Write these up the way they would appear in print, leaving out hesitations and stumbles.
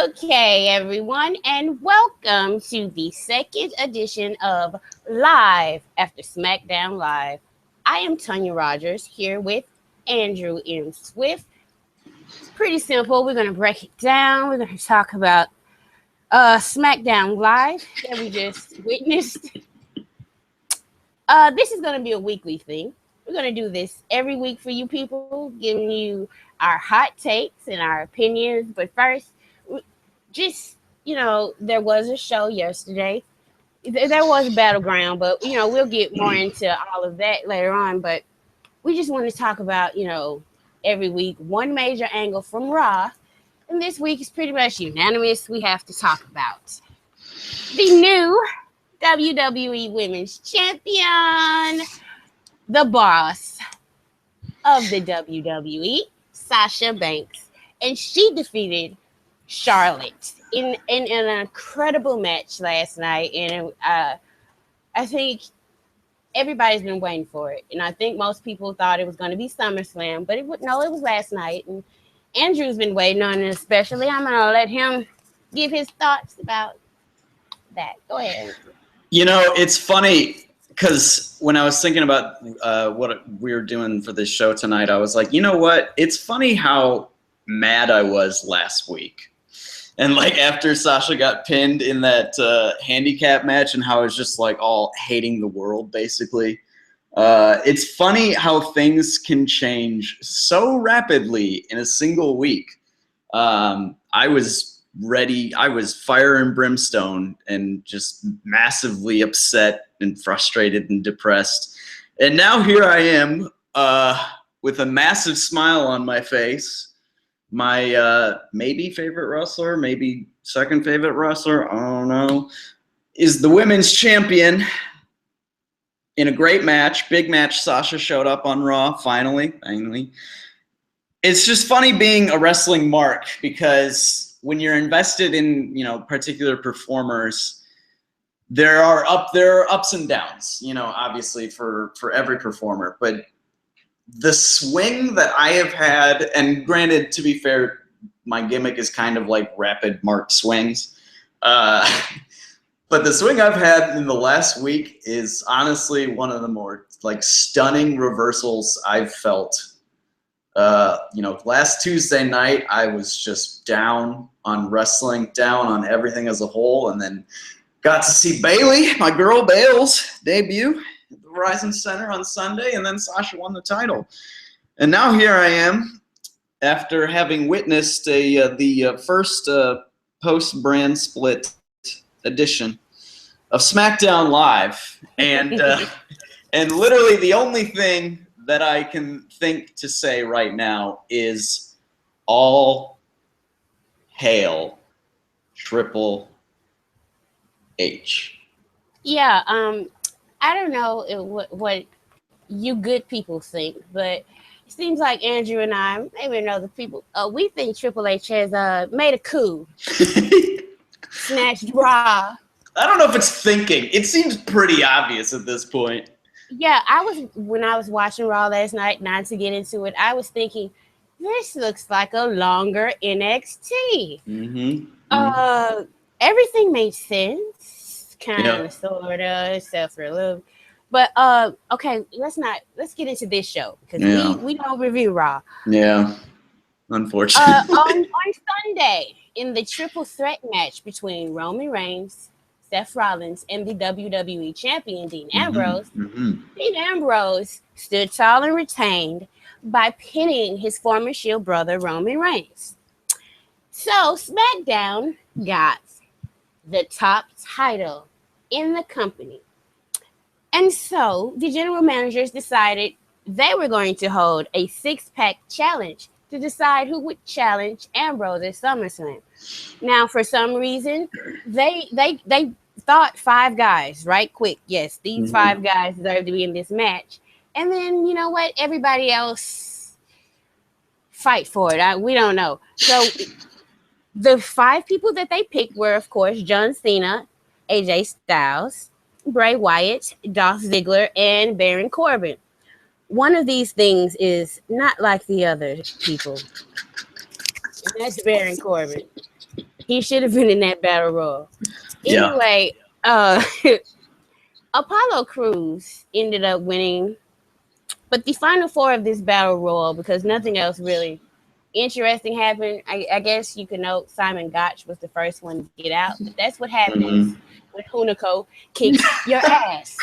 Okay, everyone, and welcome to the second edition of Live After SmackDown Live. I am Tonya Rogers here with Andrew M. Swift. It's pretty simple. We're going to break it down. We're going to talk about SmackDown Live that we just witnessed. This is going to be a weekly thing. We're going to do this every week for you people, giving you our hot takes and our opinions. But first, just there was a show yesterday. There was Battleground, but we'll get more into all of that later on. But we just want to talk about every week one major angle from Raw, and this week is pretty much unanimous. We have to talk about the new WWE Women's Champion, the boss of the WWE, Sasha Banks, and she defeated Charlotte in an incredible match last night, and I think everybody's been waiting for it, and I think most people thought it was going to be SummerSlam, but it was last night, and Andrew's been waiting on it especially. I'm going to let him give his thoughts about that. Go ahead. It's funny because when I was thinking about what we were doing for this show tonight, I was like, you know what? It's funny how mad I was last week. And after Sasha got pinned in that handicap match and how I was just all hating the world, basically. It's funny how things can change so rapidly in a single week. I was ready. I was fire and brimstone and just massively upset and frustrated and depressed. And now here I am with a massive smile on my face. My maybe favorite wrestler, maybe second favorite wrestler, I don't know, is the women's champion in a great match, big match. Sasha showed up on Raw, finally. It's just funny being a wrestling mark because when you're invested in, particular performers, there are ups and downs, obviously for every performer, but the swing that I have had, and granted, to be fair, my gimmick is kind of like rapid mark swings. But the swing I've had in the last week is honestly one of the more stunning reversals I've felt. Last Tuesday night, I was just down on wrestling, down on everything as a whole, and then got to see Bayley, my girl Bales, debut at the Verizon Center on Sunday, and then Sasha won the title. And now here I am, after having witnessed the first post-brand split edition of SmackDown Live, and and literally the only thing that I can think to say right now is all hail Triple H. Yeah, I don't know what you good people think, but it seems like Andrew and I, maybe other people, we think Triple H has made a coup, snatched Raw. I don't know if it's thinking. It seems pretty obvious at this point. Yeah, when I was watching Raw last night, not to get into it, I was thinking, this looks like a longer NXT. Mm-hmm. Everything made sense, kind of, sort of, except for a little. But okay, let's get into this show because we don't review Raw. Yeah, unfortunately. On Sunday, in the triple threat match between Roman Reigns, Seth Rollins, and the WWE champion Dean Ambrose, Dean Ambrose stood tall and retained by pinning his former Shield brother Roman Reigns. So SmackDown got the top title in the company. And so the general managers decided they were going to hold a six-pack challenge to decide who would challenge Ambrose at SummerSlam. Now, for some reason, they thought five guys, right? Quick, yes, these five guys deserve to be in this match. And then, you know what? Everybody else fight for it. We don't know. So the five people that they picked were, of course, John Cena, AJ Styles, Bray Wyatt, Dolph Ziggler, and Baron Corbin. One of these things is not like the other people. And that's Baron Corbin. He should have been in that battle royal. Yeah. Anyway, Apollo Crews ended up winning, but the final four of this battle royal, because nothing else really interesting happened. I guess you could note Simon Gotch was the first one to get out, but that's what happens Mhm. when Hunico kicks your ass.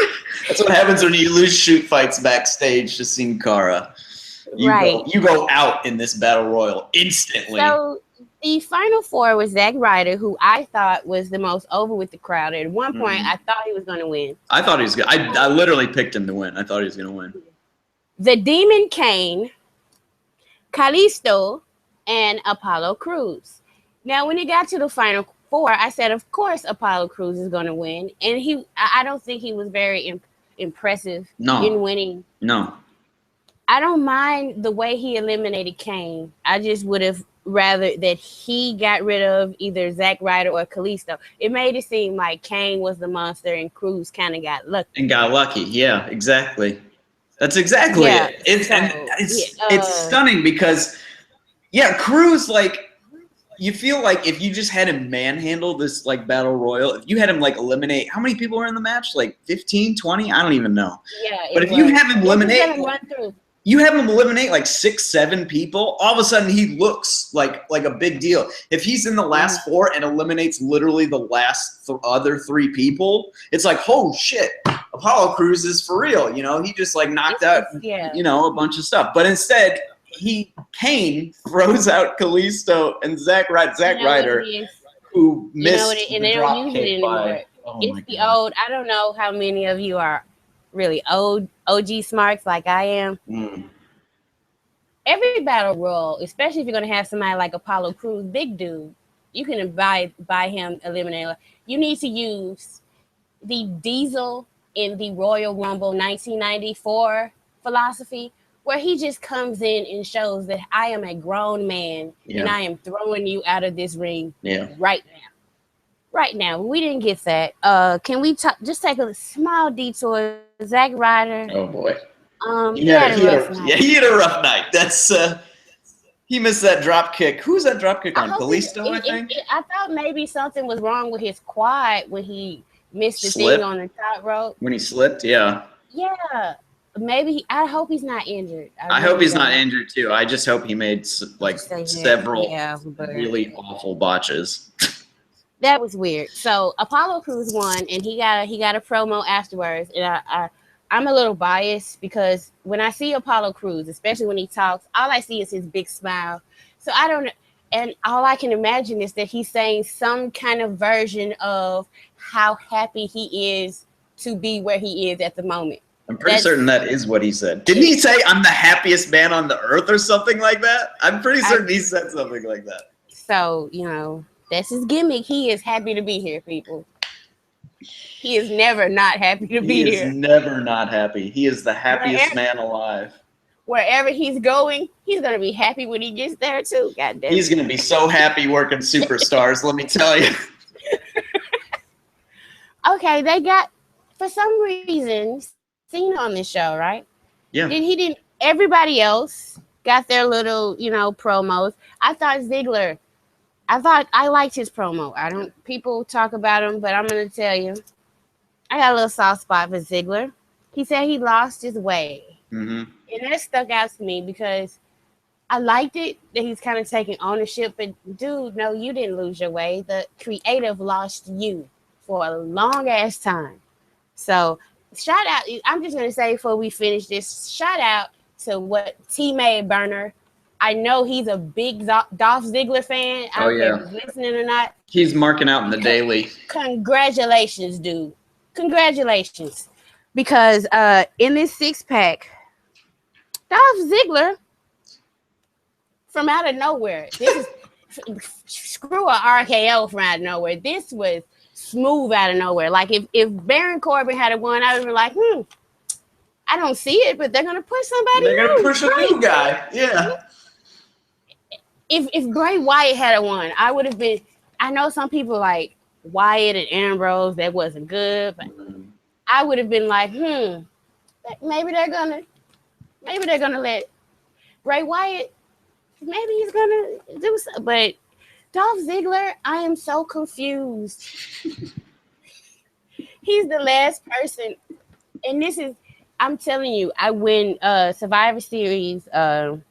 That's what happens when you lose shoot fights backstage to Sin Cara. Right. You go out in this battle royal instantly. So the final four was Zack Ryder, who I thought was the most over with the crowd. At one point, I thought he was going to win. I thought he was good. I literally picked him to win. I thought he was going to win. The Demon Kane, Kalisto, and Apollo Crews. Now, when it got to the final four, I said, of course, Apollo Crews is going to win. And I don't think he was very impressive in winning. No. I don't mind the way he eliminated Kane. I just would have rather that he got rid of either Zack Ryder or Kalisto. It made it seem like Kane was the monster and Crews kind of got lucky. Yeah, exactly. That's exactly it. It's stunning because, Crews, like, you feel like if you just had him manhandle this, like, battle royal, if you had him, like, eliminate, how many people were in the match? Like 15, 20? I don't even know. Yeah. But if you have him eliminate, like 6, 7 people, all of a sudden he looks like a big deal. If he's in the last four and eliminates literally the last other 3 people, it's like, oh shit, Apollo Crews is for real. You know, he just like knocked out, a bunch of stuff. But instead, Kane throws out Kalisto and Zack Ryder, who missed the drop kick by. It's the old. I don't know how many of you are really old OG smarts like I am. Every battle royal, especially if you're going to have somebody like Apollo Crews, big dude, you can buy him eliminator. You need to use the Diesel in the Royal Rumble 1994 philosophy, where he just comes in and shows that I am a grown man and I am throwing you out of this ring right now. Right now, we didn't get that. Can we just take a small detour? Zack Ryder. Oh boy. He had a rough night. That's he missed that drop kick. Who's that drop kick on? Kalisto, I think. I thought maybe something was wrong with his quad when he missed the thing on the top rope. When he slipped, yeah. Yeah. Maybe I hope he's not injured. I hope he's not injured too. I just hope he made several really awful botches. That was weird. So Apollo Crews won, and he got a promo afterwards. And I'm a little biased because when I see Apollo Crews, especially when he talks, all I see is his big smile. So I don't, and all I can imagine is that he's saying some kind of version of how happy he is to be where he is at the moment. I'm pretty certain that is what he said. Didn't he say, "I'm the happiest man on the earth" or something like that? I'm pretty certain he said something like that. So, that's his gimmick. He is happy to be here, people. He is never not happy to be here. He is never not happy. He is the happiest man alive. Wherever he's going, he's going to be happy when he gets there, too. God damn. He's going to be so happy working Superstars, let me tell you. Okay, they got, for some reason, Cena on this show, right? Yeah. Everybody else got their little, promos. I thought Ziggler, I liked his promo. People talk about him, but I'm going to tell you, I got a little soft spot for Ziggler. He said he lost his way. Mm-hmm. And that stuck out to me because I liked it that he's kind of taking ownership. But, dude, no, you didn't lose your way. The creative lost you for a long-ass time. So, shout out. I'm just going to say before we finish this, shout out to what T-May Burner. I know he's a big Dolph Ziggler fan. I don't care if he's listening or not. He's marking out in the daily. Congratulations, dude. Congratulations. Because in this 6-pack, Dolph Ziggler, from out of nowhere, this is screw a RKO from out of nowhere. This was smooth out of nowhere. Like if Baron Corbin had won, I would be like, I don't see it, but they're gonna push somebody. They're gonna push a new guy. Yeah. If Bray Wyatt had won, I would have been. I know some people like Wyatt and Ambrose, that wasn't good, but I would have been like, maybe they're gonna let Bray Wyatt. Maybe he's gonna do something. But Dolph Ziggler, I am so confused. He's the last person, and this is, I'm telling you, I win Survivor Series 2014.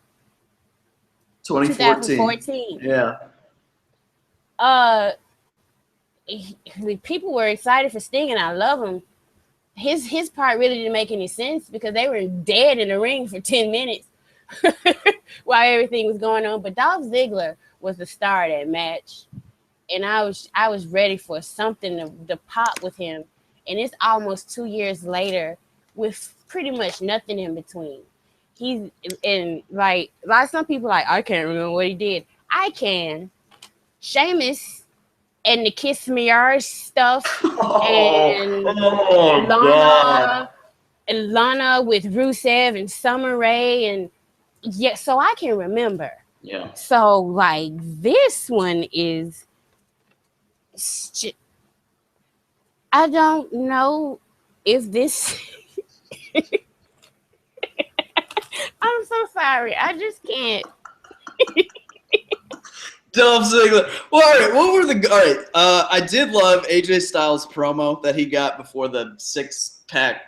2014. Yeah. Uh, people were excited for Sting, and I love him. His part really didn't make any sense because they were dead in the ring for 10 minutes while everything was going on. But Dolph Ziggler was the star of that match, and I was ready for something to pop with him. And it's almost 2 years later with pretty much nothing in between. He's and like a lot of some people like, I can't remember what he did. I can. Sheamus and the Kiss Me Yards stuff and God. Lana with Rusev and Summer Rae, and yeah, so I can remember. Yeah. So like this one is, I don't know if this. I'm so sorry. I just can't. Dolph Ziggler. Well, all right. What were the? All right. I did love AJ Styles' promo that he got before the 6-pack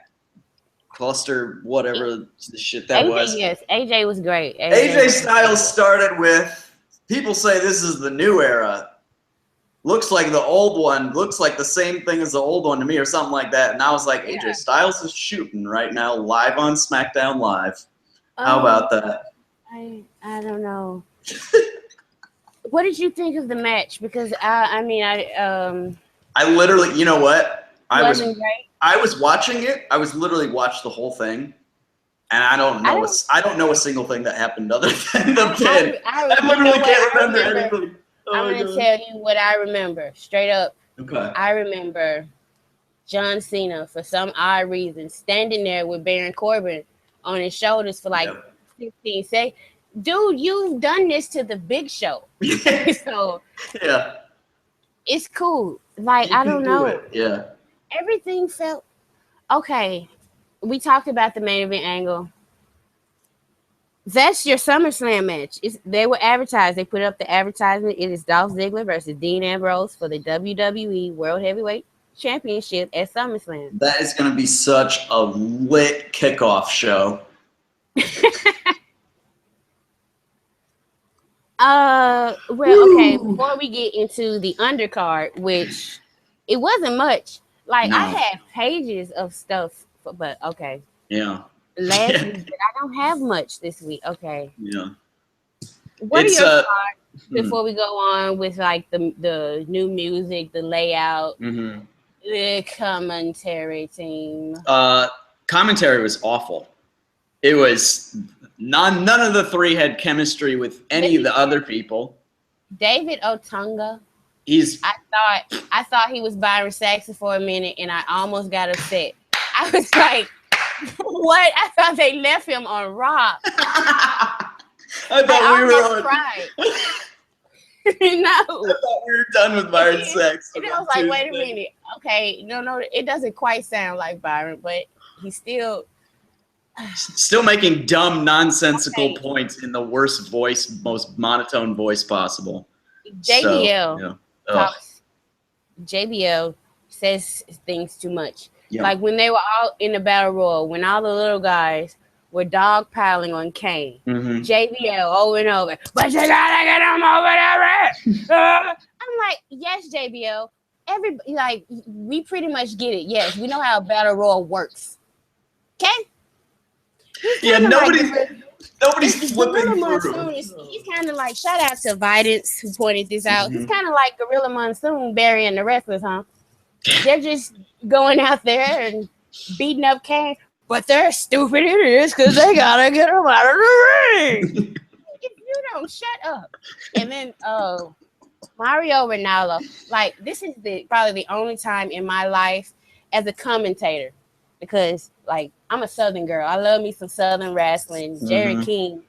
cluster, whatever the shit that AJ, was. yes, AJ was great. AJ Styles started with, people say this is the new era. Looks like the old one. Looks like the same thing as the old one to me, or something like that. And I was like, AJ Styles is shooting right now, live on SmackDown Live. How about that? I don't know. What did you think of the match? Because I literally, you know what? I was watching it. I was literally watched the whole thing, and I don't know a single thing that happened other than the pin. I literally can't remember anything. I'm gonna tell you what I remember straight up. Okay. I remember John Cena, for some odd reason, standing there with Baron Corbin on his shoulders for like 15 seconds. Dude, you've done this to the Big Show. So yeah, it's cool. Like, I don't know. Yeah. Everything felt okay. We talked about the main event angle. That's your SummerSlam match. They were advertised. They put up the advertisement. It is Dolph Ziggler versus Dean Ambrose for the WWE World Heavyweight Championship at SummerSlam. That is going to be such a lit kickoff show. Okay, before we get into the undercard, which it wasn't much. Like, I had pages of stuff, but okay. Yeah. Last week, but I don't have much this week. Okay. Yeah. What are your thoughts before we go on with like the new music, the layout, the commentary team? Commentary was awful. It was none of the three had chemistry with any of the other people. David Otunga. I thought he was Byron Saxon for a minute, and I almost got upset. I was like, what? I thought they left him on Raw. I thought we were cried. No. I thought we were done with Byron Saxon. And I was like, wait a minute. Okay, no, it doesn't quite sound like Byron, but he's still making dumb, nonsensical points in the worst voice, most monotone voice possible. JBL talks. JBL says things too much. Yeah. Like when they were all in the battle royal, when all the little guys were dogpiling on Kane, JBL over and over, but you gotta get him over there. I'm like, yes, JBL. We pretty much get it. Yes, we know how a battle royal works. Okay. Yeah, nobody's flipping through. He's kind of like, shout out to Vidance who pointed this out. He's kind of like Gorilla Monsoon burying the wrestlers, huh? They're just going out there and beating up Kane, but they're stupid idiots because they gotta get him out of the ring. If you don't shut up. And then Mario Ranallo, like this is probably the only time in my life as a commentator, because like I'm a Southern girl. I love me some Southern wrestling. Jerry the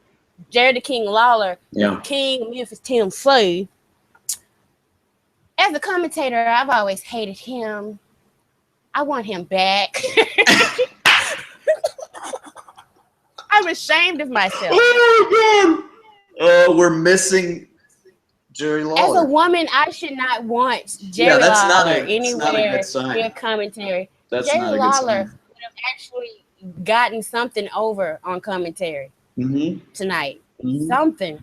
King Lawler, King of Memphis Tennessee. As a commentator, I've always hated him. I want him back. I'm ashamed of myself. Oh, we're missing Jerry Lawler. As a woman, I should not want Jerry Lawler anywhere near commentary. That's Jerry not a good Lawler sign. would have actually gotten something over on commentary tonight. Something.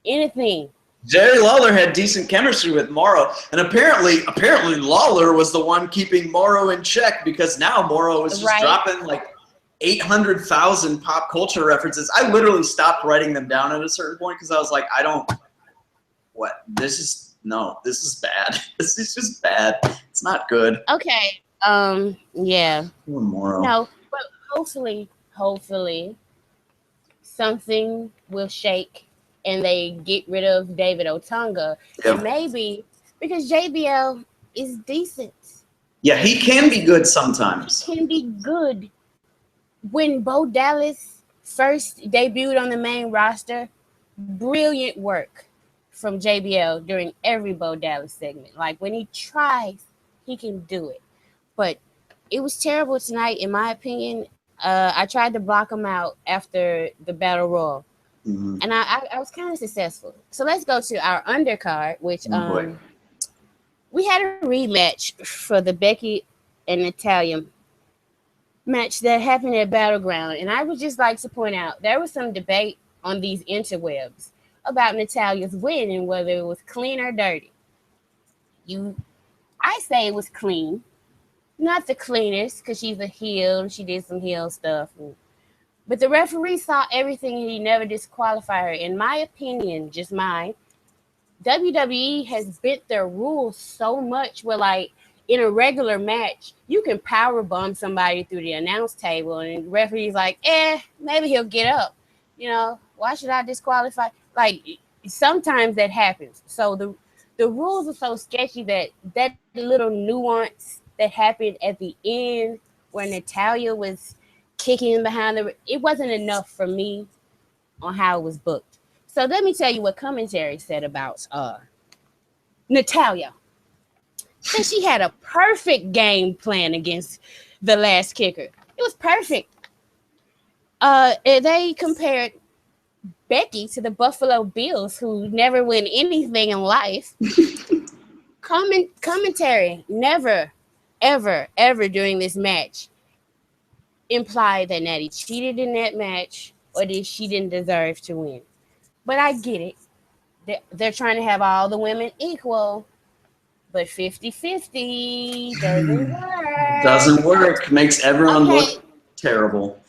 Anything. Jerry Lawler had decent chemistry with Morrow, and apparently Lawler was the one keeping Morrow in check, because now Morrow is just dropping like 800,000 pop culture references. I literally stopped writing them down at a certain point because I was like, this is bad. This is just bad. It's not good. Okay. Yeah. Poor Morrow. No, but hopefully something will shake and they get rid of David Otunga. Yeah. And maybe because JBL is decent. Yeah, he can be good sometimes. He can be good. When Bo Dallas first debuted on the main roster, brilliant work from JBL during every Bo Dallas segment. Like, when he tries, he can do it. But it was terrible tonight, in my opinion. I tried to block him out after the Battle Royal. And I was kind of successful. So let's go to our undercard, which we had a rematch for the Becky and Natalya match that happened at Battleground. And I would just like to point out, there was some debate on these interwebs about Natalya's win and whether it was clean or dirty. I say it was clean. Not the cleanest, because she's a heel and she did some heel stuff. But the referee saw everything and he never disqualified her. In my opinion, just mine, WWE has bent their rules so much where, like, in a regular match, you can power bomb somebody through the announce table and the referee's like, maybe he'll get up. You know, why should I disqualify? Like, sometimes that happens. So the rules are so sketchy that little nuance that happened at the end where Natalya was kicking behind it wasn't enough for me on how it was booked. So let me tell you what commentary said about Natalya. Said she had a perfect game plan against the last kicker. It was perfect. They compared Becky to the Buffalo Bills, who never win anything in life. Commentary never, ever during this match implied that Natty cheated in that match or that she didn't deserve to win. But I get it. They're trying to have all the women equal, but 50-50 doesn't work. Doesn't work. Makes everyone look terrible.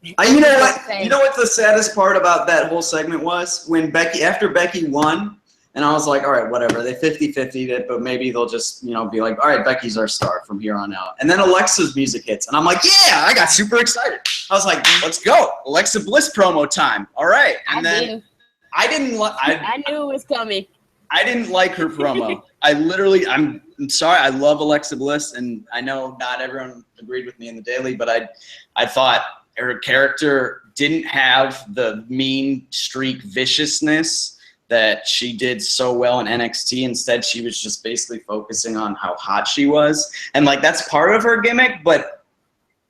You know what the saddest part about that whole segment was? When after Becky won, and I was like, all right, whatever. They 50-50'd it, but maybe they'll just, be like, all right, Becky's our star from here on out. And then Alexa's music hits, and I'm like, yeah, I got super excited. I was like, let's go. Alexa Bliss promo time. All right. And I knew it was coming. I didn't like her promo. I'm sorry. I love Alexa Bliss, and I know not everyone agreed with me in the daily, but I thought her character didn't have the mean streak viciousness that she did so well in NXT. Instead, she was just basically focusing on how hot she was. And, like, that's part of her gimmick, but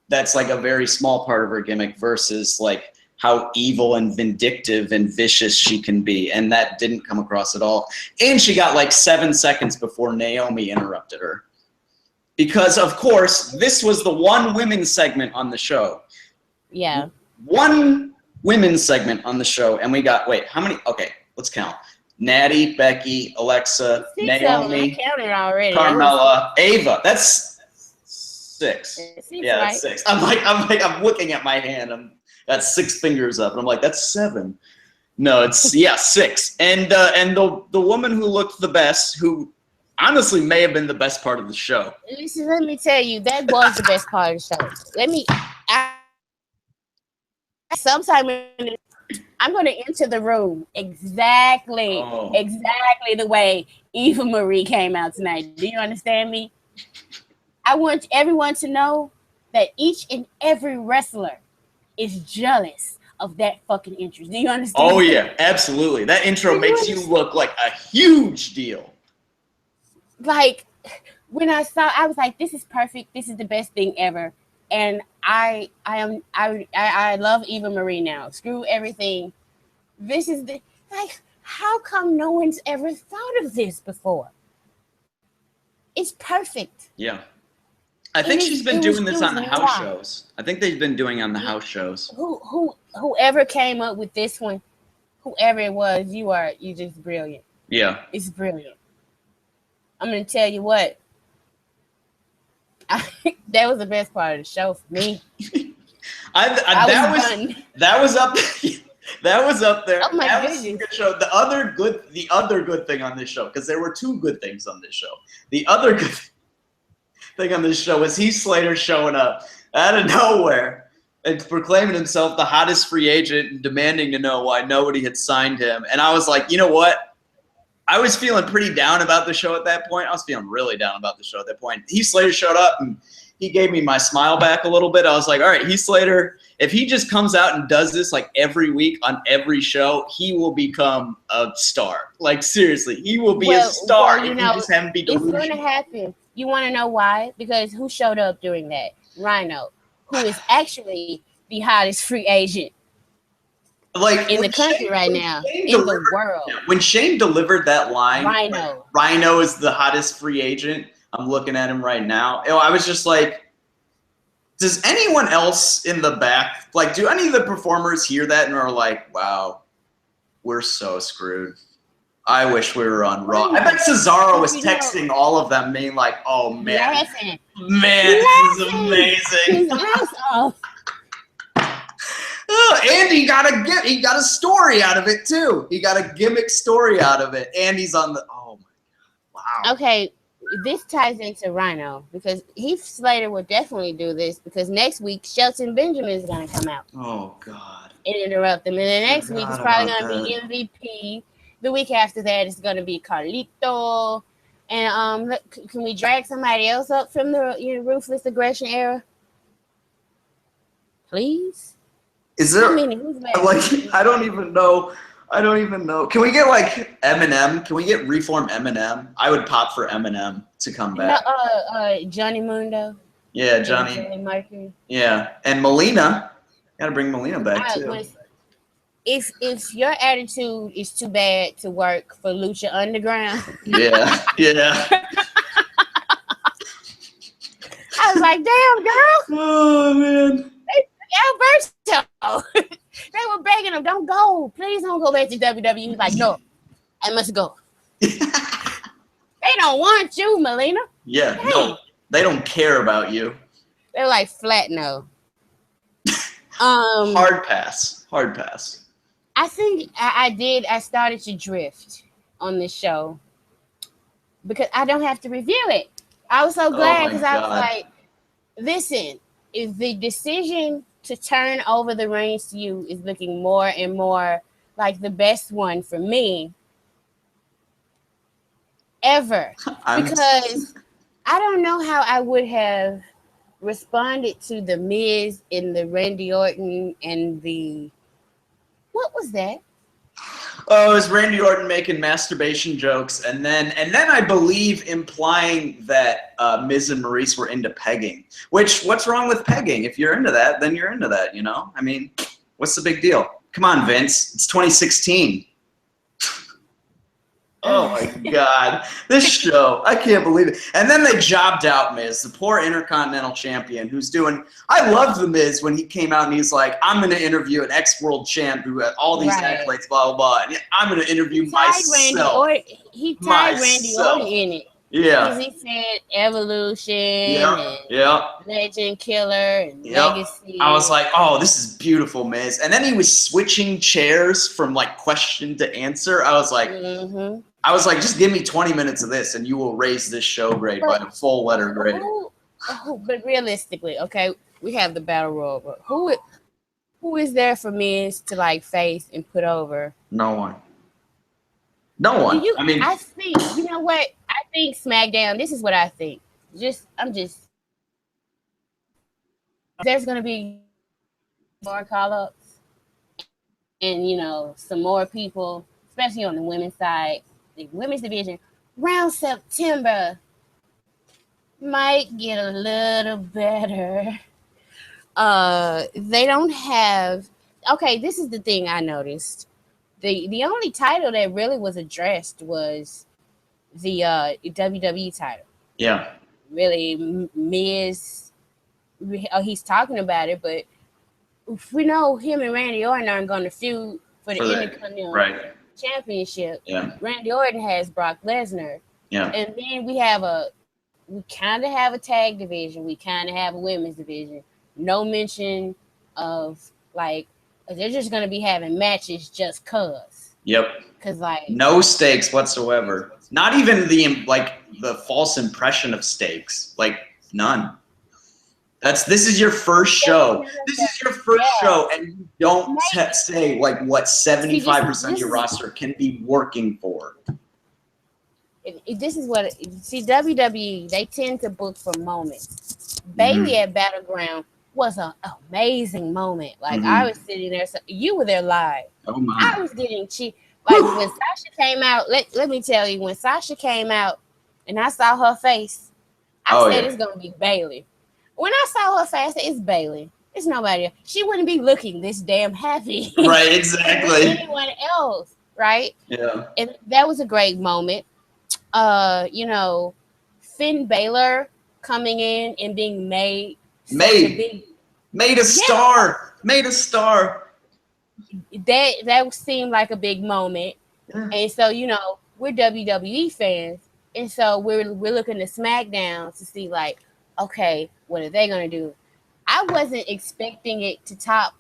that's, like, a very small part of her gimmick versus, like, how evil and vindictive and vicious she can be. And that didn't come across at all. And she got, like, 7 seconds before Naomi interrupted her. Because, of course, this was the one women's segment on the show. Yeah. One women's segment on the show, and we got, how many? Okay, let's count. Natty, Becky, Alexa, Naomi, Carmella, Ava. That's 6. Yeah, that's 6. I'm looking at my hand. I'm got 6 fingers up, and I'm like, that's 7. No, it's 6. And the woman who looked the best, who honestly may have been the best part of the show. Listen, let me tell you, that was the best part of the show. Sometime I'm going to enter the room exactly the way Eva Marie came out tonight. Do you understand me? I want everyone to know that each and every wrestler is jealous of that fucking entrance. Do you understand? Oh, yeah, absolutely. That intro makes you look like a huge deal. Like, when I was like, this is perfect. This is the best thing ever. And I love Eva Marie now. Screw everything. This is how come no one's ever thought of this before? It's perfect. Yeah. I think she's been doing this on the house shows. I think they've been doing on the house shows. Whoever came up with this one, whoever it was, you just brilliant. Yeah. It's brilliant. I'm gonna tell you what. That was the best part of the show for me. That was up. That was up there. Oh my that goodness. Was a good show. The other good thing on this show, because there were two good things on this show. The other good thing on this show was Heath Slater showing up out of nowhere and proclaiming himself the hottest free agent and demanding to know why nobody had signed him. And I was like, you know what? I was feeling pretty down about the show at that point. I was feeling really down about the show at that point. Heath Slater showed up and he gave me my smile back a little bit. I was like, all right, Heath Slater, if he just comes out and does this like every week on every show, he will become a star. Like seriously, he will be a star if you just have him be delusional. It's going to happen. You want to know why? Because who showed up during that? Rhino, who is actually the hottest free agent in the country right now, in the world. When Shane delivered that line, Rhino is the hottest free agent. I'm looking at him right now. I was just like, does anyone else in the back, like, do any of the performers hear that and are like, wow, we're so screwed. I wish we were on Raw. I bet Cesaro was texting all of them being like, oh, man. This is amazing. And he got a story out of it, too. He got a gimmick story out of it. And he's on the, oh, my God. Wow. Okay. This ties into Rhino because Heath Slater will definitely do this because next week Shelton Benjamin is going to come out. Oh, God. And interrupt them. And the next week is probably going to be MVP. The week after that is going to be Carlito. And can we drag somebody else up from the Ruthless Aggression era? Please? Is there? I don't even know. Can we get like Eminem? Can we get reform Eminem? I would pop for Eminem to come back. Johnny Mundo. Yeah, Johnny Mercury. Yeah, and Melina. Got to bring Melina back too. If your attitude is too bad to work for Lucha Underground. Yeah. I was like, damn, girl. Oh man. Alberto. They were begging him, don't go. Please don't go back to WWE. He's like, no, I must go. They don't want you, Melina. Yeah, hey. No, they don't care about you. They're like, flat no. Hard pass. I think I started to drift on this show because I don't have to review it. I was so glad because I was like, listen, if the decision to turn over the reins to you is looking more and more like the best one for me ever. Because I don't know how I would have responded to the Miz and the Randy Orton and what was that? Oh, it was Randy Orton making masturbation jokes, and then I believe implying that Miz and Maurice were into pegging. Which, what's wrong with pegging? If you're into that, then you're into that, you know? I mean, what's the big deal? Come on, Vince. It's 2016. Oh my God, this show, I can't believe it. And then they jobbed out Miz, the poor Intercontinental Champion, who's doing, I loved the Miz when he came out and he's like, I'm going to interview an ex-world champ who had all these accolades, blah, blah, blah. And I'm going to interview myself. He tied Randy Orton in it. Yeah. Because he said Evolution and Legend Killer and Legacy. I was like, oh, this is beautiful, Miz. And then he was switching chairs from like question to answer. I was like, just give me 20 minutes of this and you will raise this show grade by a full letter grade. But realistically, okay, we have the Battle Royal. But who is there for Miz to like face and put over? No one. I think, you know what? I think SmackDown, this is what I think. There's going to be more call-ups and, some more people, especially on the women's side, the women's division, around September might get a little better. They don't have, okay, this is the thing I noticed. The only title that really was addressed was the WWE title. Yeah. Really, Miz, he's talking about it, but we know him and Randy Orton aren't going to feud for the Intercontinental right. Championship. Yeah. Randy Orton has Brock Lesnar. Yeah. And then we kind of have a tag division. We kind of have a women's division. No mention of like they're just going to be having matches just cause. Yep. Cause like no stakes whatsoever. Not even the false impression of stakes. Like none. This is your first show. This is your first show, and you don't say like what 75% of your roster can be working for. This is what WWE, they tend to book for moments. Bailey at Battleground was an amazing moment. Like I was sitting there, so you were there live. Oh my! I was getting cheap. Like when Sasha came out, let me tell you, when Sasha came out and I saw her face, I said it's gonna be Bailey. When I saw her face, I said it's Bailey. It's nobody else. She wouldn't be looking this damn happy. Right, exactly. Anyone else, right? Yeah. And that was a great moment. Finn Balor coming in and being made a star. Made a star. That seemed like a big moment. Yeah. And so, we're WWE fans. And so we're looking to SmackDown to see like, okay, what are they gonna do? I wasn't expecting it to top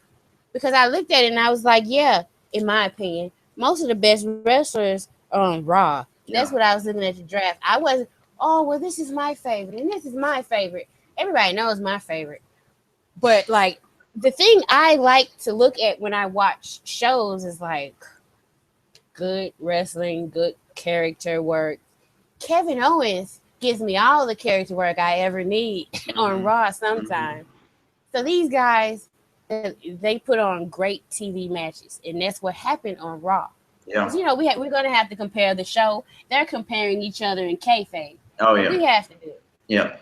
because I looked at it and I was like, yeah, in my opinion, most of the best wrestlers are on Raw. That's what I was looking at the draft. I wasn't, this is my favorite and this is my favorite. Everybody knows my favorite. But like the thing I like to look at when I watch shows is like good wrestling, good character work. Kevin Owens gives me all the character work I ever need on Raw sometimes. So these guys, they put on great TV matches, and that's what happened on Raw. Yeah. We're going to have to compare the show. They're comparing each other in kayfabe. Oh, yeah. We have to do it. Yeah.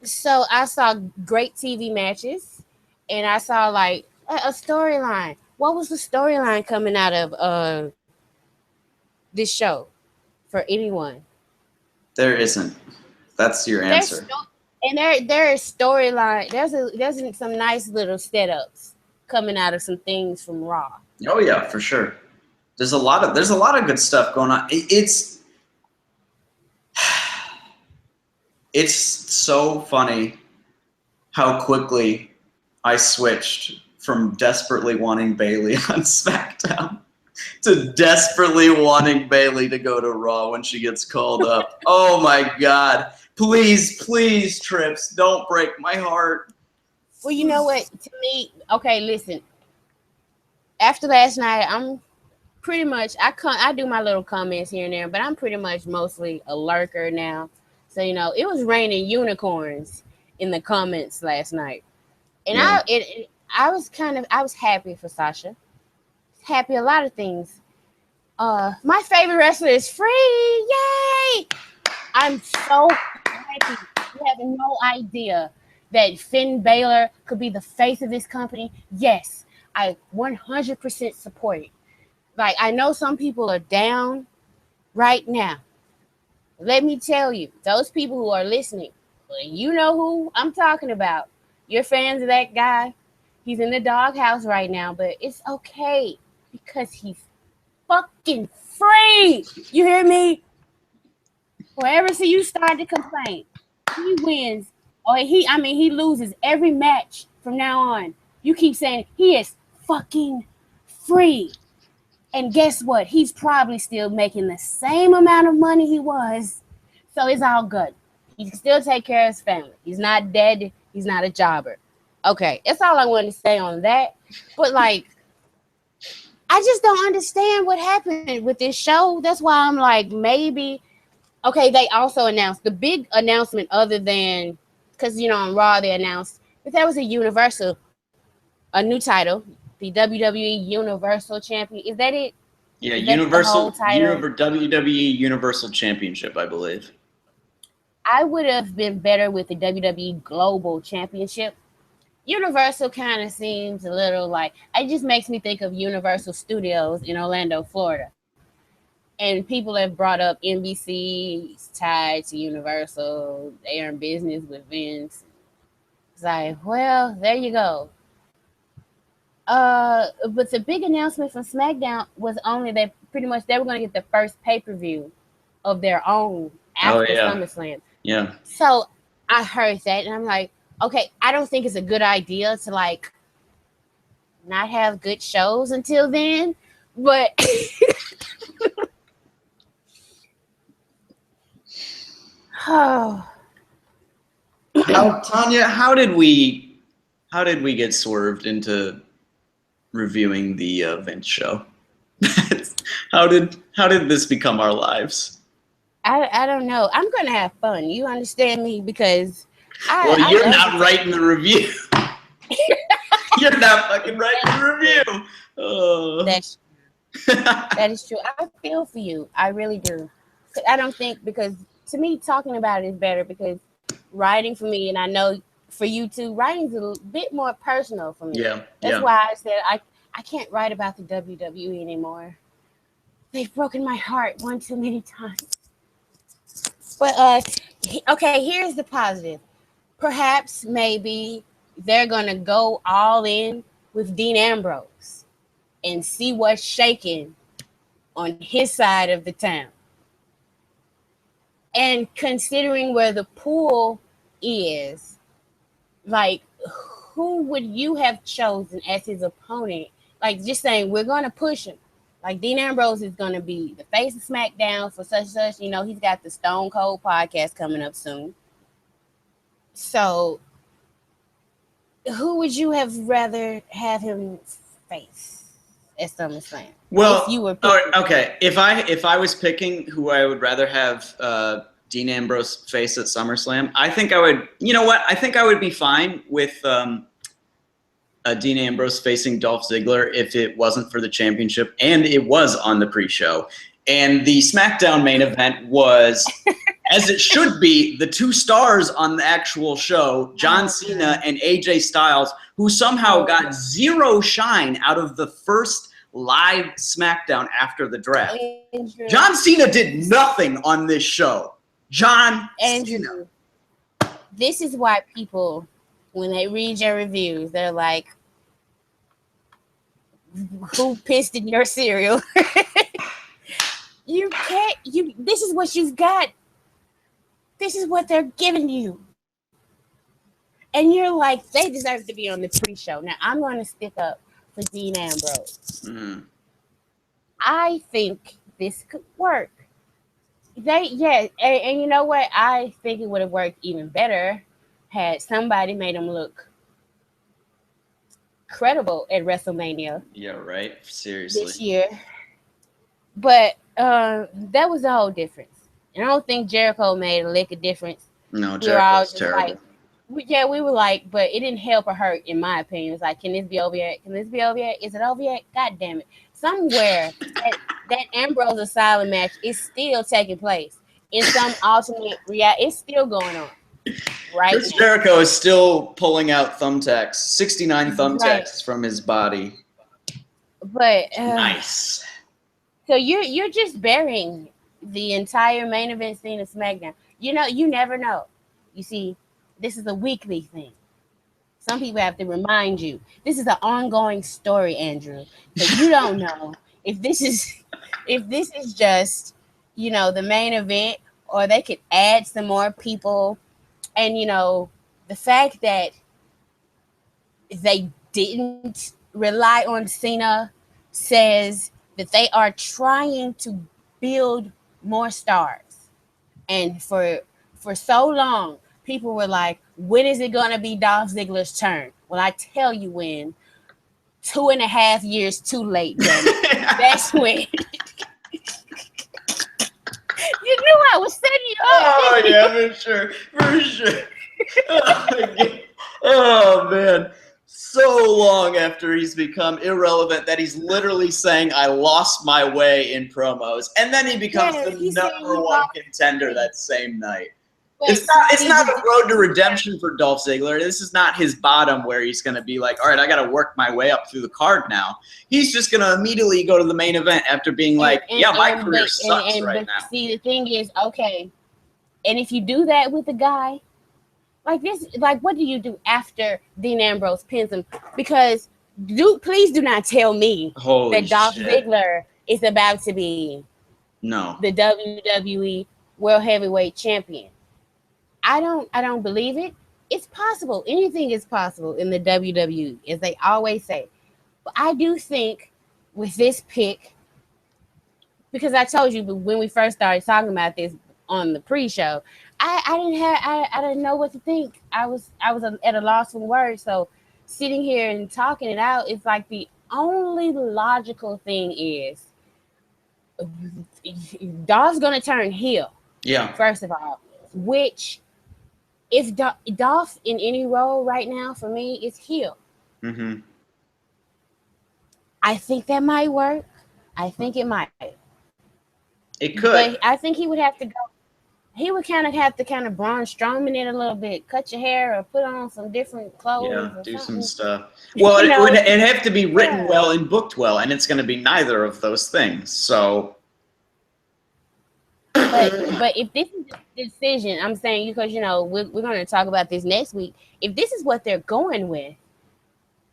So I saw great TV matches, and I saw like a storyline. What was the storyline coming out of this show for anyone? There isn't. That's your answer. And there is storyline. There's some nice little setups coming out of some things from Raw. Oh yeah, for sure. There's a lot of good stuff going on. It's so funny how quickly I switched from desperately wanting Bailey on SmackDown to desperately wanting Bailey to go to Raw when she gets called up. Oh my God. Please, Trips, don't break my heart. Well, you know what? To me, okay, listen. After last night, I'm pretty much, I do my little comments here and there, but I'm pretty much mostly a lurker now. So, it was raining unicorns in the comments last night. And I was happy for Sasha. Happy a lot of things. My favorite wrestler is free. Yay! I'm so happy. You have no idea that Finn Balor could be the face of this company. Yes, I 100% support it. Like, I know some people are down right now. Let me tell you, those people who are listening, you know who I'm talking about. You're fans of that guy. He's in the doghouse right now, but it's okay because he's fucking free. You hear me? Wherever see you start to complain, he wins. Or he loses every match from now on. You keep saying he is fucking free. And guess what? He's probably still making the same amount of money he was. So it's all good. He can still take care of his family. He's not dead. He's not a jobber. Okay, that's all I wanted to say on that. But like, I just don't understand what happened with this show. That's why I'm like, maybe. Okay, they also announced the big announcement other than, because, on Raw they announced that there was a new title, the WWE Universal Champion. Is that it? Yeah, WWE Universal Championship, I believe. I would have been better with the WWE Global Championship Universal kind of seems a little like it just makes me think of Universal Studios in Orlando, Florida. And people have brought up NBC tied to Universal. They are in business with Vince. It's like, well, there you go. But the big announcement from SmackDown was only that pretty much they were going to get the first pay-per-view of their own Oh after yeah, SummerSlam. yeah. So I heard that and I'm like, okay, I don't think it's a good idea to like not have good shows until then. But oh, How Tanya? How did we get swerved into reviewing the Vince show? How did this become our lives? I don't know. I'm gonna have fun. You understand me? Because Well, I you're love not writing the review. You're not fucking writing the review. Oh. that's that is true. I feel for you. I really do. I don't think because to me talking about it is better because writing for me and I know for you too, writing's a bit more personal for me. Yeah, That's yeah. why I said I can't write about the WWE anymore. They've broken my heart one too many times. But okay, here's the positive. Perhaps maybe they're gonna go all in with Dean Ambrose and see what's shaking on his side of the town. And considering where the pool is, like who would you have chosen as his opponent? Like just saying we're gonna push him. Like Dean Ambrose is gonna be the face of SmackDown for such and such. You know, he's got the Stone Cold podcast coming up soon. So who would you have rather have him face at SummerSlam? If you Well, were all picking, right, okay. If I was picking who I would rather have Dean Ambrose face at SummerSlam, I think I would. You know what? I think I would be fine with Dean Ambrose facing Dolph Ziggler if it wasn't for the championship, and it was on the pre-show. And the SmackDown main event was, as it should be, the two stars on the actual show, John Cena and AJ Styles, who somehow got zero shine out of the first live SmackDown after the draft. Andrew, John Cena did nothing on this show. John Cena. Andrew, this is why people, when they read your reviews, they're like, "Who pissed in your cereal?" You can't. You. This is what you've got. This is what they're giving you, and you're like, they deserve to be on the pre-show. Now I'm going to stick up for Dean Ambrose. Mhm. I think this could work. And you know what? I think it would have worked even better had somebody made him look credible at WrestleMania Yeah, right. this Seriously. year. But that was the whole difference. And I don't think Jericho made a lick of difference. No, We were all Jericho's just terrible. like, we were like, but it didn't help or hurt, in my opinion. It's like, can this be over yet? Can this be over yet? Is it over yet? God damn it. Somewhere that Ambrose Asylum match is still taking place in some alternate reality. It's still going on right Chris now. Jericho is still pulling out thumbtacks, 69 Right. thumbtacks from his body. But Nice. so you're just burying the entire main event scene of SmackDown. You know, you never know. You see, this is a weekly thing. Some people have to remind you. This is an ongoing story, Andrew. So you don't know if this is just, you know, the main event or they could add some more people. And you know, the fact that they didn't rely on Cena says that they are trying to build more stars. And for so long, people were like, when is it gonna be Dolph Ziggler's turn? Well, I tell you when. 2.5 years too late, damn it. That's when. You knew I was setting you up. Oh didn't you? yeah, for sure, for sure. Oh, my God. Oh man, so long after he's become irrelevant that he's literally saying I lost my way in promos, and then he becomes Yeah, the he said he number one lost contender his way. that same night. It's not a road to redemption for Dolph Ziggler. This is not his bottom where he's going to be like, all right, I got to work my way up through the card now. He's just going to immediately go to the main event after being like, my career sucks right now. See, the thing is, okay, and if you do that with a guy like this, like, what do you do after Dean Ambrose pins him? Because please do not tell me that Dolph Ziggler is about to be the WWE World Heavyweight Champion. I don't believe it. It's possible. Anything is possible in the WWE, as they always say. But I do think with this pick, because I told you when we first started talking about this on the pre-show, I didn't know what to think. I was at a loss for words. So sitting here and talking it out, it's like the only logical thing is Dolph's gonna turn heel. Yeah. First of all, which if Dolph in any role right now for me is heel. Mm-hmm. I think that might work. I think it might. It could. But I think he would have to go. He would have to Braun Strowman it a little bit, cut your hair or put on some different clothes. Yeah, or do something. some stuff. Well, it'd have to be written well and booked well, and it's going to be neither of those things. So. But if this is the decision, I'm saying, because we're going to talk about this next week. If this is what they're going with,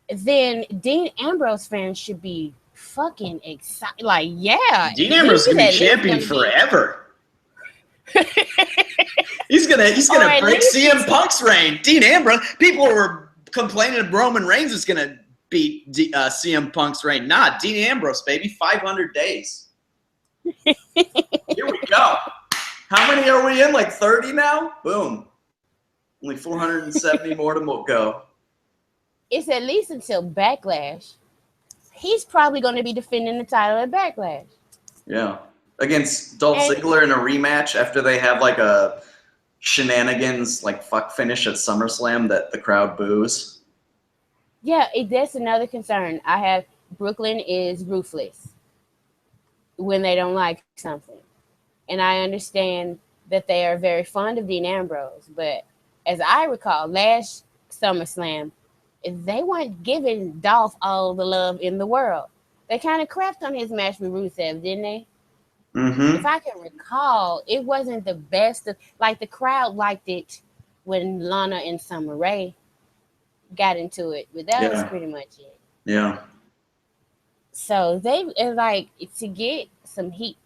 then Dean Ambrose fans should be fucking excited. Like, yeah, Dean Ambrose is gonna be champion forever. he's gonna break CM Punk's reign. Dean Ambrose. People were complaining Roman Reigns is gonna beat CM Punk's reign. Nah, Dean Ambrose, baby, 500 days. Here we go. How many are we in? Like 30 now? Boom. Only 470 more to go. It's at least until Backlash. He's probably going to be defending the title at Backlash. Yeah. Against Dolph Ziggler in a rematch after they have like a shenanigans, like fuck finish at SummerSlam that the crowd boos. Yeah, that's another concern. I have. Brooklyn is ruthless when they don't like something. And I understand that they are very fond of Dean Ambrose. But as I recall, last SummerSlam, they weren't giving Dolph all the love in the world. They kind of crapped on his match with Rusev, didn't they? Mm-hmm. If I can recall, it wasn't the best. Like, the crowd liked it when Lana and Summer Rae got into it. But that was pretty much it. Yeah. So they like to get some heat.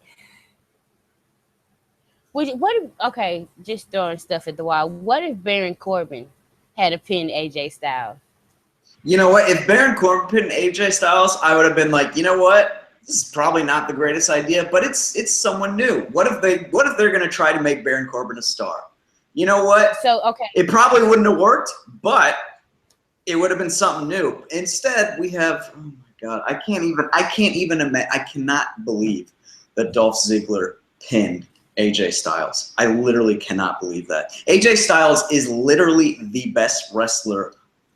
Okay, just throwing stuff at the wall. What if Baron Corbin had a pin AJ Styles? You know what? If Baron Corbin pinned AJ Styles, I would have been like, you know what? This is probably not the greatest idea, but it's someone new. What if they're gonna try to make Baron Corbin a star? You know what? So okay, it probably wouldn't have worked, but it would have been something new. Instead, we have. Oh my God, I cannot believe that Dolph Ziggler pinned AJ Styles. I literally cannot believe that. AJ Styles is literally the best wrestler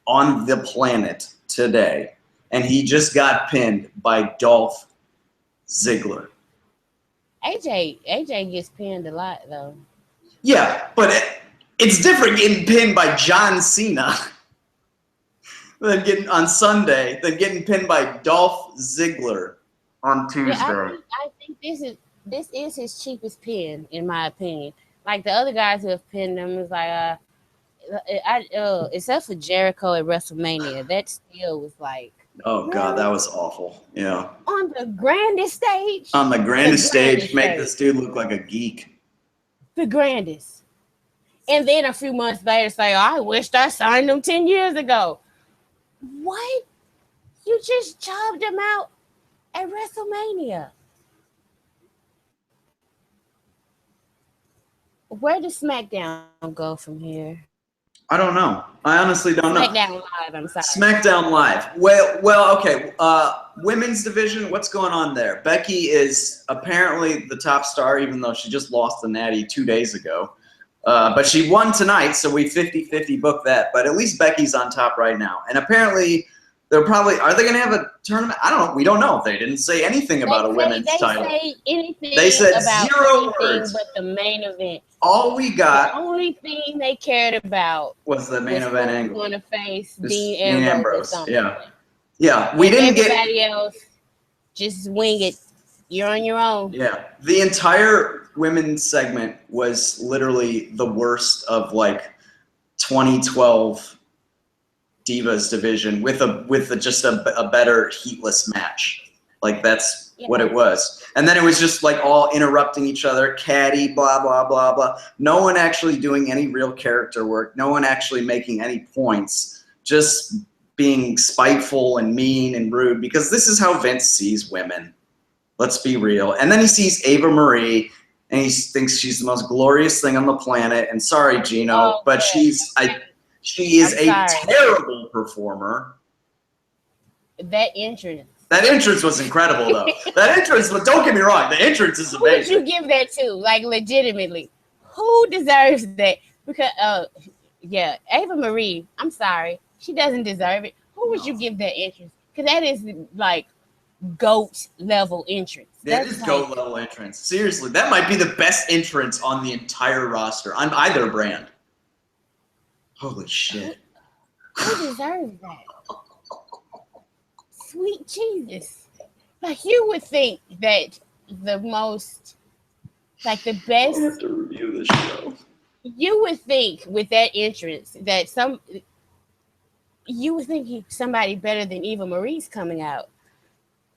on the planet today, and he just got pinned by Dolph Ziggler. AJ gets pinned a lot though. Yeah, but it's different getting pinned by John Cena than getting pinned by Dolph Ziggler on Tuesday. Yeah, I think this is his cheapest pin, in my opinion. Like, the other guys who have pinned him is like except for Jericho at WrestleMania, that still was like, oh God, that was awful. Yeah. On the grandest stage. On the grandest stage, make this dude look like a geek. The grandest. And then a few months later say, I wished I signed him 10 years ago. What? You just jobbed him out at WrestleMania. Where does SmackDown go from here? I don't know. I honestly don't know. SmackDown Live, I'm sorry. SmackDown Live. Well, okay. Women's division, what's going on there? Becky is apparently the top star, even though she just lost the Natty 2 days ago. But she won tonight, so we 50-50 booked that. But at least Becky's on top right now. And apparently They're probably, are they going to have a tournament? I don't know. We don't know. They didn't say anything about a women's title. They say anything They said about 0 anything words. but the main event. All we got. The only thing they cared about was the main event angle. Going to face Dean Ambrose. Yeah. We didn't get everybody else. Just wing it. You're on your own. Yeah. The entire women's segment was literally the worst of like 2012 Divas division with just a better heatless match. Like that's what it was. And then it was just like all interrupting each other, catty, blah, blah, blah, blah. No one actually doing any real character work. No one actually making any points. Just being spiteful and mean and rude because this is how Vince sees women. Let's be real. And then he sees Ava Marie and he thinks she's the most glorious thing on the planet. And sorry, Gino, but she is a terrible performer. That entrance was incredible, though. That entrance, but don't get me wrong, the entrance is amazing. Who would you give that to? Like, legitimately. Who deserves that? Because, Ava Marie, I'm sorry. She doesn't deserve it. Who would you give that entrance? Because that is, like, GOAT level entrance. That is GOAT level entrance. Seriously, that might be the best entrance on the entire roster, on either brand. Holy shit. Who deserves that? Sweet Jesus. Like, you would think that the most, like, the best. I have to review this show. You would think with that entrance that you would think somebody better than Eva Marie's coming out.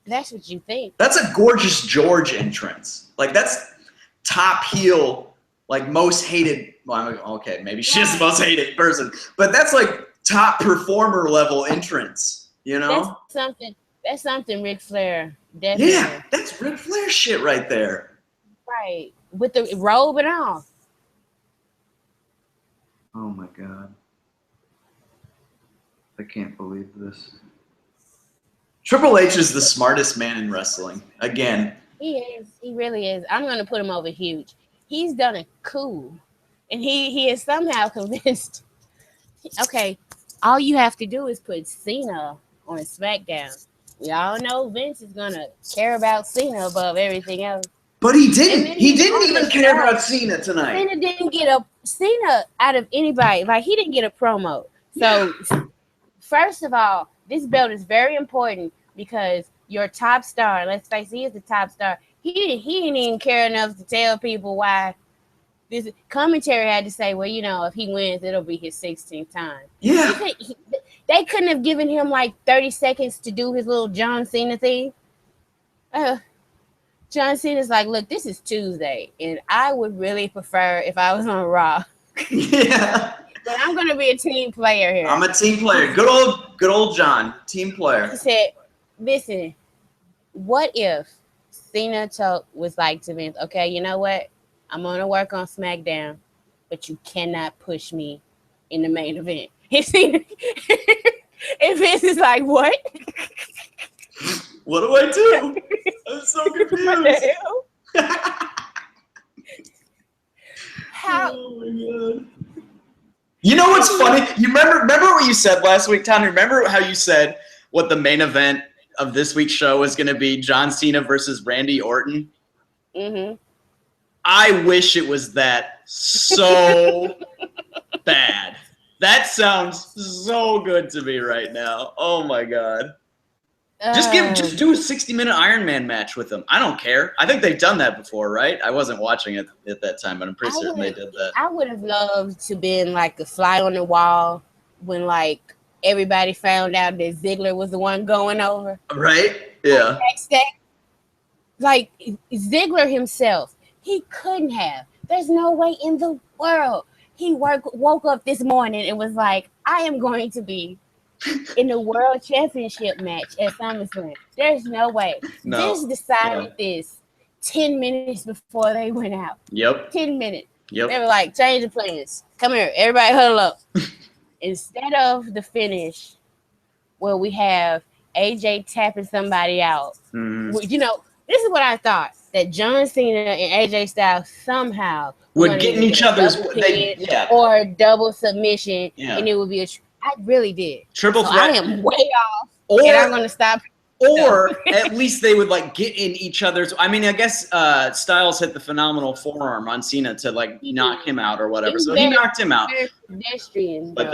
That's what you think. That's a Gorgeous George entrance. Like, that's top heel, like, most hated. Well, okay, maybe she's the most hated person. But that's, like, top performer level entrance, you know? That's something Ric Flair definitely. Yeah, that's Ric Flair shit right there. Right. With the robe and all. Oh, my God. I can't believe this. Triple H is the smartest man in wrestling. Again. He is. He really is. I'm going to put him over huge. He's done a coup. And he is somehow convinced. Okay, all you have to do is put Cena on SmackDown. We all know Vince is going to care about Cena above everything else. But he didn't. He didn't even care about Cena tonight. Cena didn't get Cena out of anybody. Like, he didn't get a promo. So, first of all, this belt is very important because your top star, let's face it, he is the top star. He didn't even care enough to tell people why. This commentary had to say, well, you know, if he wins, it'll be his 16th time. Yeah. They couldn't have given him like 30 seconds to do his little John Cena thing. John Cena's like, look, this is Tuesday, and I would really prefer if I was on Raw. Yeah. But I'm going to be a team player here. I'm a team player. Good old John, team player. He said, listen, what if Cena was like to Vince, okay, you know what? I'm going to work on SmackDown, but you cannot push me in the main event. And Vince is like, what? What do I do? I'm so confused. How? Oh, my God. You know what's funny? You remember what you said last week, Tom? Remember how you said what the main event of this week's show was going to be? John Cena versus Randy Orton? Mm-hmm. I wish it was that so bad. That sounds so good to me right now. Oh my God. Just do a 60-minute Iron Man match with them. I don't care. I think they've done that before, right? I wasn't watching it at that time, but I'm pretty certain they did that. I would have loved to been like a fly on the wall when like everybody found out that Ziggler was the one going over. Right? Yeah. Like Ziggler himself, he couldn't have. There's no way in the world. He woke up this morning and was like, I am going to be in the World Championship match at SummerSlam. There's no way. No. Vince decided this 10 minutes before they went out. Yep. 10 minutes. Yep. They were like, change the plans. Come here. Everybody huddle up. Instead of the finish where we have AJ tapping somebody out, you know, this is what I thought, that John Cena and AJ Styles somehow would get in each other's or double submission, and it would be I really did. Triple threat. I am way off. And I'm gonna stop. Or at least they would like get in each other's. I mean, I guess Styles hit the phenomenal forearm on Cena to like knock him out or whatever. So he knocked him out. Very pedestrian. But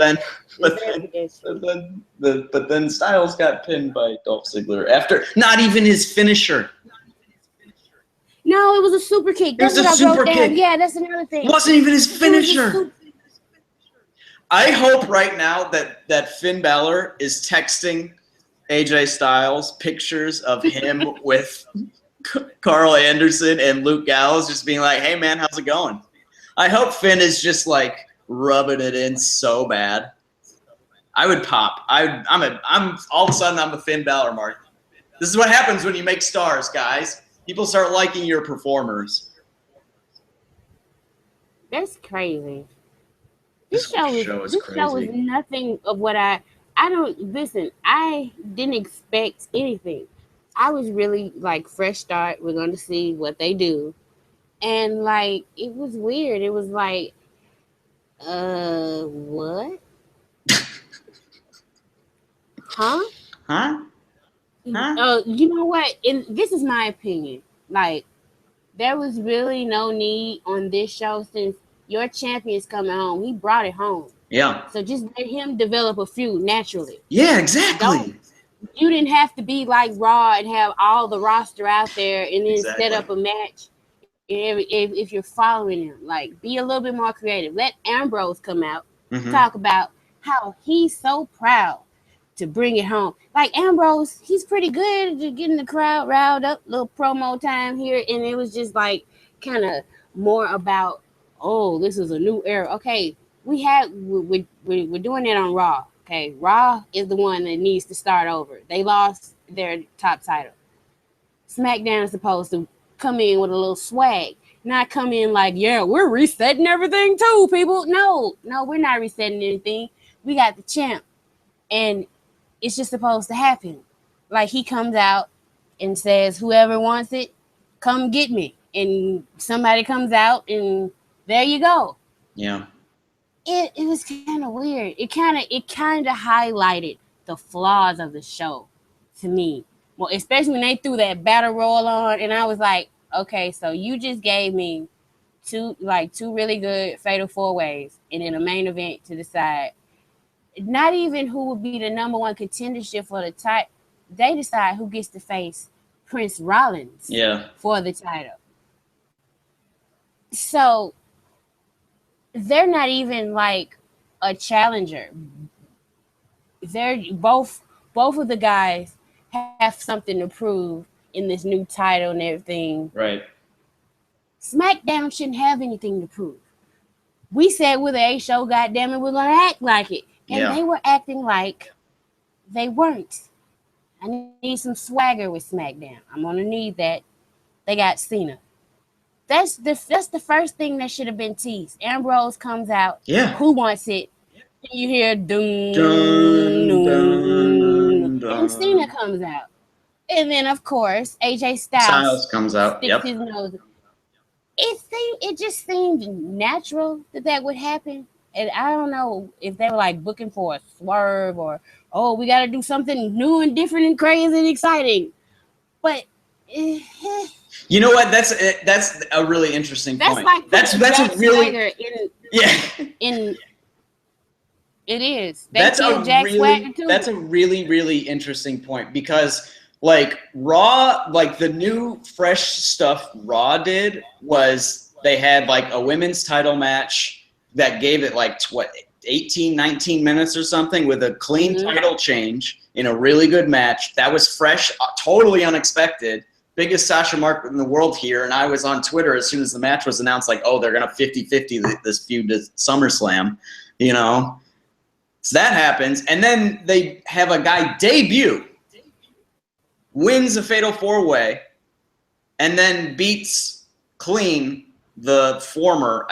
then Styles got pinned by Dolph Ziggler after not even his finisher. No, it was a super kick. That's what I wrote down. Yeah, that's another thing. It wasn't even his finisher. I hope right now that Finn Balor is texting AJ Styles pictures of him with Carl Anderson and Luke Gallows just being like, hey man, how's it going? I hope Finn is just like rubbing it in so bad. I would pop. I'm all of a sudden I'm a Finn Balor mark. This is what happens when you make stars, guys. People start liking your performers. That's crazy. This show was nothing of what I didn't expect anything. I was really like fresh start. We're going to see what they do. And like, it was weird. It was like, what? Huh? You know what? And this is my opinion. Like, there was really no need on this show since your champion's coming home. He brought it home. Yeah. So just let him develop a feud naturally. Yeah, exactly. You didn't have to be like Raw and have all the roster out there and then set up a match. If you're following him, like, be a little bit more creative. Let Ambrose come out, talk about how he's so proud to bring it home. Like Ambrose, he's pretty good at getting the crowd riled up. Little promo time here, and it was just like kind of more about, oh, this is a new era. Okay, we're doing it on Raw. Okay, Raw is the one that needs to start over. They lost their top title. SmackDown is supposed to come in with a little swag, not come in like, yeah, we're resetting everything too, people. No, we're not resetting anything. We got the champ, and it's just supposed to happen. Like, he comes out and says, whoever wants it, come get me. And somebody comes out, and there you go. Yeah. It was kind of weird. It kind of highlighted the flaws of the show to me. Well, especially when they threw that battle royal on, and I was like, okay, so you just gave me two really good fatal 4-ways, and in a main event to decide not even who would be the number one contendership for the title. They decide who gets to face Prince Rollins for the title. So they're not even like a challenger. They're both of the guys have something to prove in this new title and everything. Right. SmackDown shouldn't have anything to prove. We said we're the A show, goddammit, we're gonna act like it. And they were acting like they weren't. I need some swagger with SmackDown. I'm gonna need that. They got Cena. That's the first thing that should have been teased. Ambrose comes out. Yeah. Who wants it? You hear dun, Dun, dun, dun. and Cena comes out. And then of course AJ Styles comes out. Sticks his nose. It just seemed natural that would happen. And I don't know if they were like booking for a swerve or, oh, we got to do something new and different and crazy and exciting. But you know what? That's a really interesting point. Like that's a really it is. That's a really, really interesting point because like Raw, like the new fresh stuff Raw did was they had like a women's title match that gave it like 18, 19 minutes or something with a clean title change in a really good match. That was fresh, totally unexpected. Biggest Sasha mark in the world here. And I was on Twitter as soon as the match was announced, like, oh, they're going to 50-50 this feud to SummerSlam, you know? So that happens. And then they have a guy debut, wins a fatal 4-way, and then beats clean the former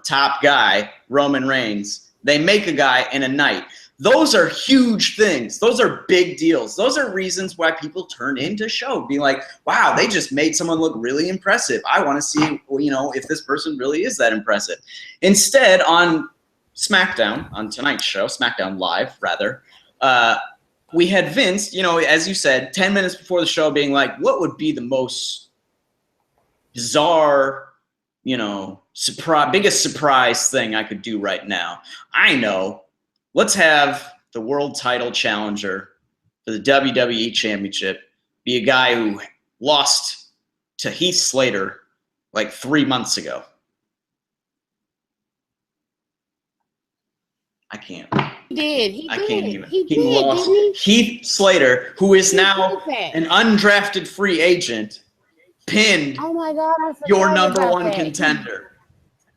top guy, Roman Reigns. They make a guy in a night. Those are huge things. Those are big deals. Those are reasons why people turn into show, being like, wow, they just made someone look really impressive. I want to see, you know, if this person really is that impressive. Instead, on SmackDown, on tonight's show, SmackDown Live, rather, we had Vince, you know, as you said, 10 minutes before the show being like, what would be the most bizarre, you know, biggest surprise thing I could do right now? I know. Let's have the world title challenger for the WWE Championship be a guy who lost to Heath Slater like 3 months ago. I can't. He I can't even. He lost Heath Slater, who is now an undrafted free agent, pinned oh my God, your number one contender.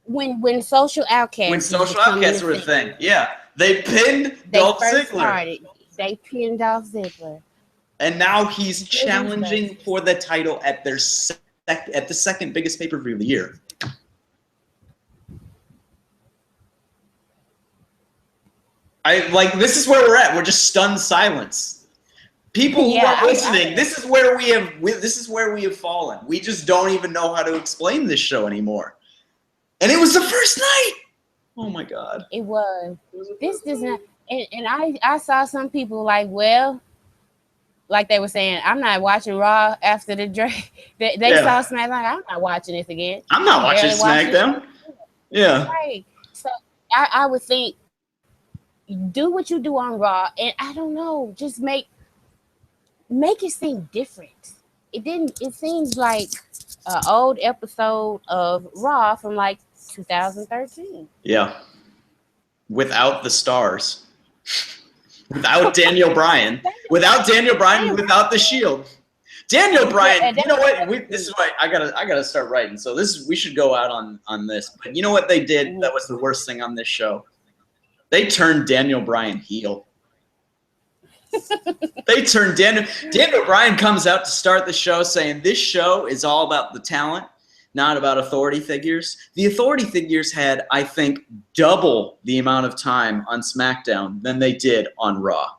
When Social Outcasts. When Social Outcasts were a thing. Yeah. They pinned Dolph Ziggler. They pinned Dolph Ziggler. And now he's challenging for the title at their at the second biggest pay-per-view of the year. This is where we're at. We're just stunned silence. People who are listening, this is where we have fallen. We just don't even know how to explain this show anymore. And it was the first night. Oh my God. It was. This doesn't. And I saw some people like, well, like they were saying, I'm not watching Raw after the draft. They saw SmackDown. Like, I'm not watching this again. I'm not watching SmackDown. Yeah. Right. So I would think, do what you do on Raw, and I don't know, just make it seem different. It seems like an old episode of Raw from like 2013. Yeah. Without the stars. Without Daniel Bryan. Without the Shield. Daniel Bryan, you know what? This is why I gotta start writing. So we should go out on this. But you know what they did that was the worst thing on this show? They turned Daniel Bryan heel. They turned Daniel Bryan comes out to start the show saying this show is all about the talent, not about authority figures. The authority figures had, I think, double the amount of time on SmackDown than they did on Raw.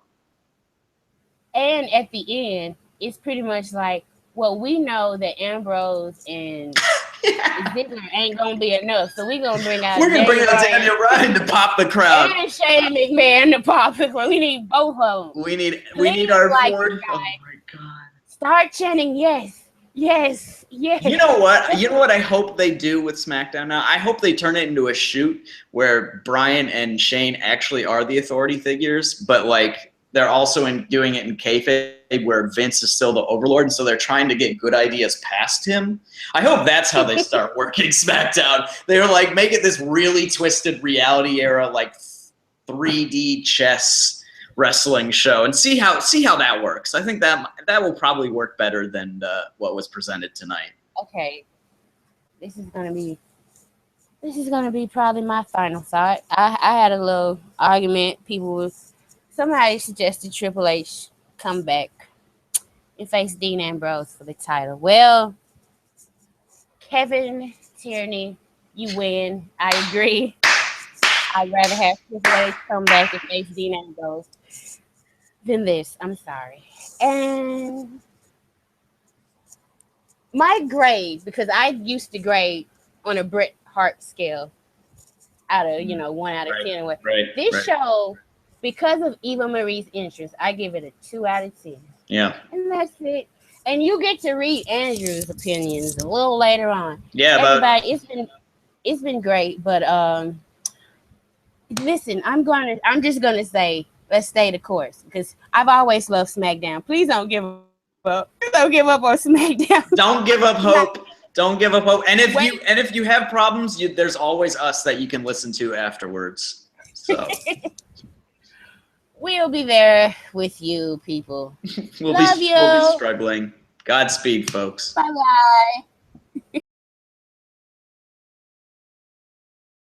And at the end, it's pretty much like, well, we know that Ambrose and Ziggler ain't gonna be enough, so we're gonna bring out Daniel Bryan to pop the crowd and Shane McMahon to pop the crowd. We need both of them. We need our board. Oh my God! Start chanting yes. You know what I hope they do with SmackDown now? I hope they turn it into a shoot where Bryan and Shane actually are the authority figures, but like they're also doing it in kayfabe where Vince is still the overlord, and so they're trying to get good ideas past him. I hope that's how they start working SmackDown. They're like, make it this really twisted reality era, like 3D chess wrestling show, and see how that works. I think that will probably work better than what was presented tonight. Okay, this is gonna be probably my final thought. I had a little argument. Somebody suggested Triple H come back and face Dean Ambrose for the title. Well, Kevin Tierney, you win. I agree. I'd rather have Triple H come back and face Dean Ambrose than this. I'm sorry. And my grade, because I used to grade on a Bret Hart scale out of 1 out of 10. This show, because of Eva Marie's entrance, I give it a 2 out of 10. Yeah. And that's it. And you get to read Andrew's opinions a little later on. Yeah, everybody, it's been great, but listen, I'm just gonna say, let's stay the course, because I've always loved SmackDown. Please don't give up. Don't give up on SmackDown. Don't give up hope. Don't give up hope. And if you have problems, there's always us that you can listen to afterwards. So we'll be there with you, people. We'll be struggling. Godspeed, folks. Bye-bye.